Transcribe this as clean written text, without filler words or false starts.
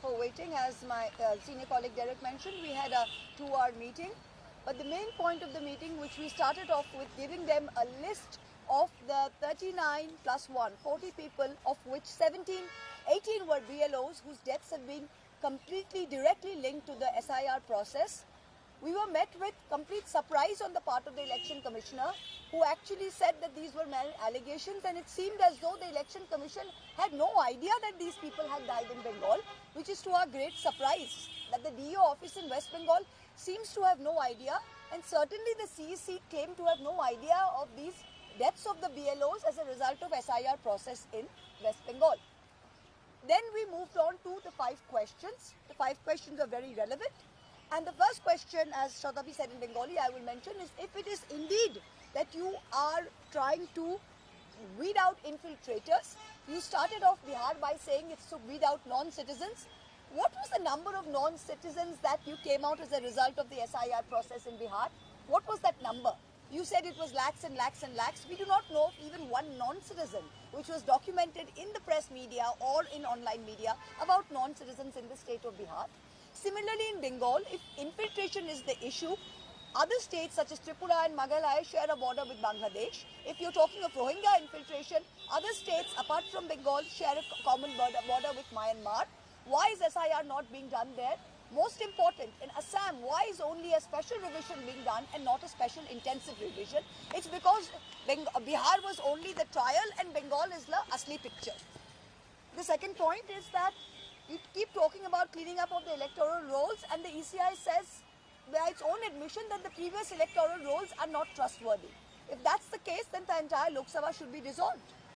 for waiting. As my senior colleague Derek mentioned, we had a 2-hour meeting. But the main point of the meeting, which we started off with giving them a list of the 39 plus 1, 40 people, of which 18 were BLOs whose deaths have been completely directly linked to the SIR process. We were met with complete surprise on the part of the election commissioner, who actually said that these were allegations, and it seemed as though the election commission had no idea that these people had died in Bengal, which is to our great surprise, that the DO office in West Bengal seems to have no idea, and certainly the CEC claimed to have no idea of these deaths of the BLOs as a result of SIR process in West Bengal. Then we moved on to the 5 questions. The 5 questions are very relevant. And the first question, as Shatabi said in Bengali, I will mention, is if it is indeed that you are trying to weed out infiltrators. You started off Bihar by saying it's to weed out non-citizens. What was the number of non-citizens that you came out as a result of the SIR process in Bihar? What was that number? You said it was lakhs and lakhs and lakhs. We do not know of even one non-citizen which was documented in the press media or in online media about non-citizens in the state of Bihar. Similarly, in Bengal, if infiltration is the issue, other states such as Tripura and Meghalaya share a border with Bangladesh. If you're talking of Rohingya infiltration, other states apart from Bengal share a common border with Myanmar. Why is SIR not being done there? Most important, in Assam, why is only a special revision being done and not a special intensive revision? It's because Bihar was only the trial and Bengal is the asli picture. The second point is that you keep talking about cleaning up of the electoral rolls, and the ECI says by its own admission that the previous electoral rolls are not trustworthy. If that's the case, then the entire Lok Sabha should be dissolved.